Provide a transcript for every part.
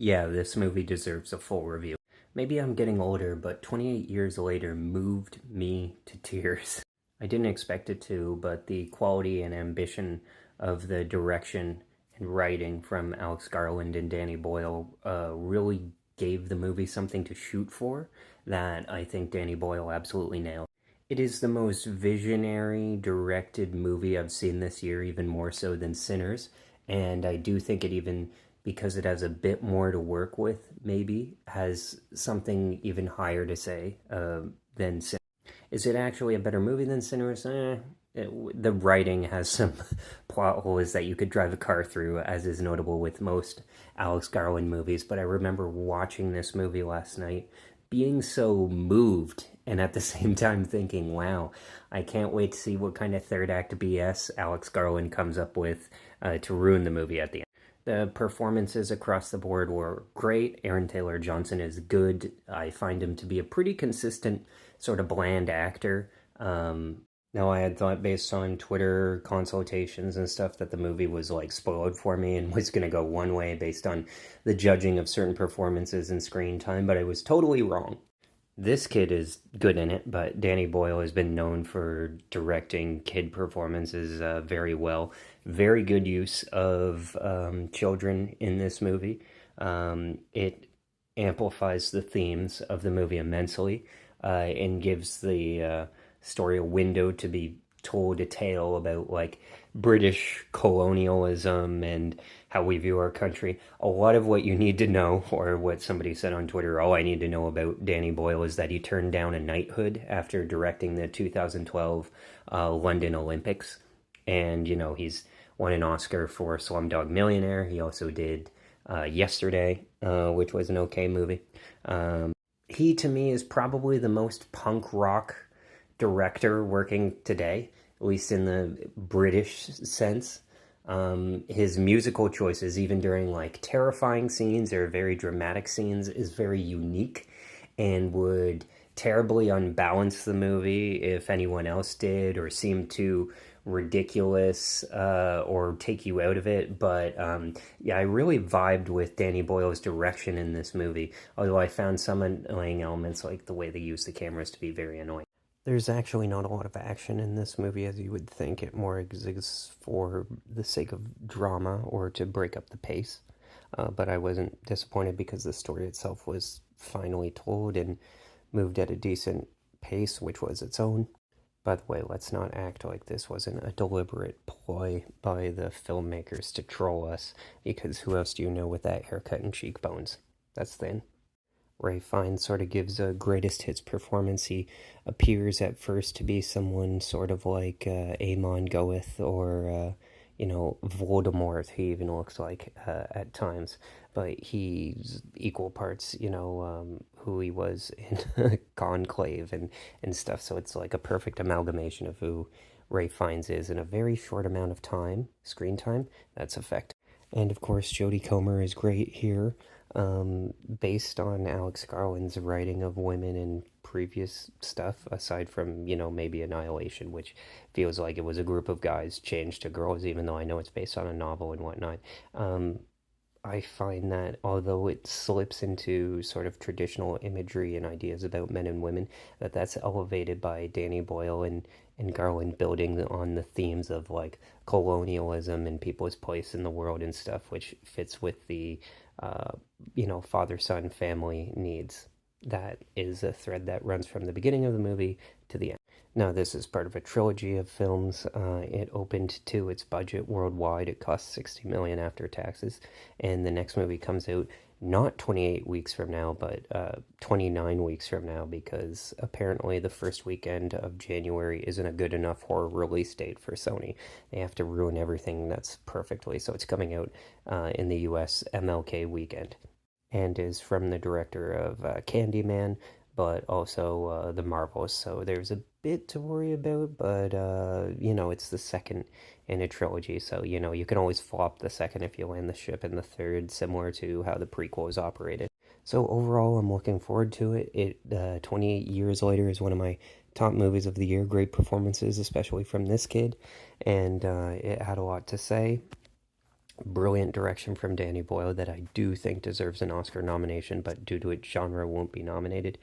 Yeah, this movie deserves a full review. Maybe I'm getting older, but 28 years later moved me to tears. I didn't expect it to, but the quality and ambition of the direction and writing from Alex Garland and Danny Boyle really gave the movie something to shoot for that I think Danny Boyle absolutely nailed. It is the most visionary directed movie I've seen this year, even more so than Sinners. And I do think it even, because it has a bit more to work with, maybe, has something even higher to say than Sinners. Is it actually a better movie than Sinners? The writing has some plot holes that you could drive a car through, as is notable with most Alex Garland movies. But I remember watching this movie last night, being so moved, and at the same time thinking, wow, I can't wait to see what kind of third act BS Alex Garland comes up with to ruin the movie at the end. The performances across the board were great. Aaron Taylor Johnson is good. I find him to be a pretty consistent, sort of bland actor. No, I had thought based on Twitter consultations and stuff that the movie was like spoiled for me and was going to go one way based on the judging of certain performances and screen time, but I was totally wrong. This kid is good in it, but Danny Boyle has been known for directing kid performances very well. Very good use of children in this movie. It amplifies the themes of the movie immensely and gives the story a window to be told a tale about like British colonialism and how we view our country. A lot of what you need to know, or what somebody said on Twitter, all I need to know about Danny Boyle is that he turned down a knighthood after directing the 2012 London Olympics. And, you know, he's won an Oscar for Slumdog Millionaire. He also did Yesterday, which was an okay movie. He, to me, is probably the most punk rock director working today, at least in the British sense. His musical choices, even during like terrifying scenes or very dramatic scenes, is very unique and would terribly unbalance the movie if anyone else did or seemed too ridiculous or take you out of it. But yeah, I really vibed with Danny Boyle's direction in this movie, although I found some annoying elements like the way they use the cameras to be very annoying. There's actually not a lot of action in this movie as you would think. It more exists for the sake of drama or to break up the pace. But I wasn't disappointed because the story itself was finally told and moved at a decent pace, which was its own. By the way, let's not act like this wasn't a deliberate ploy by the filmmakers to troll us, because who else do you know with that haircut and cheekbones? That's thin. Ray Fiennes sort of gives a greatest hits performance. He appears at first to be someone sort of like Amon Goeth or, Voldemort, he even looks like at times. But he's equal parts, who he was in Conclave and stuff. So it's like a perfect amalgamation of who Ray Fiennes is in a very short amount of time, screen time. That's effective. And of course, Jodie Comer is great here, based on Alex Garland's writing of women in previous stuff, aside from, maybe Annihilation, which feels like it was a group of guys changed to girls, even though I know it's based on a novel and whatnot. I find that although it slips into sort of traditional imagery and ideas about men and women, that's elevated by Danny Boyle and Garland building on the themes of like colonialism and people's place in the world and stuff, which fits with the, father-son family needs. That is a thread that runs from the beginning of the movie to the end. Now, this is part of a trilogy of films. It opened to its budget worldwide. It cost 60 million after taxes, and the next movie comes out not 28 weeks from now, but 29 weeks from now, because apparently the first weekend of January isn't a good enough horror release date for Sony. They have to ruin everything that's perfectly, so it's coming out in the US MLK weekend, and is from the director of Candyman, but also The Marvels. So there's a bit to worry about, but it's the second in a trilogy, so you can always flop the second if you land the ship in the third, similar to how the prequel is operated. So overall, I'm looking forward to it. 28 years later is one of my top movies of the year. Great performances, especially from this kid, and it had a lot to say. Brilliant direction from Danny Boyle that I do think deserves an Oscar nomination, but due to its genre won't be nominated.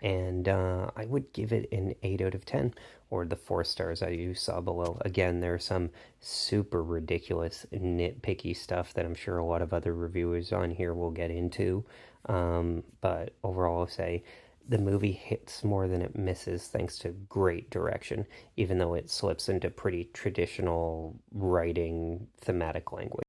And I would give it an 8 out of 10, or the 4 stars you saw below. Again, there's some super ridiculous, nitpicky stuff that I'm sure a lot of other reviewers on here will get into. But overall, I'll say the movie hits more than it misses thanks to great direction, even though it slips into pretty traditional writing thematic language.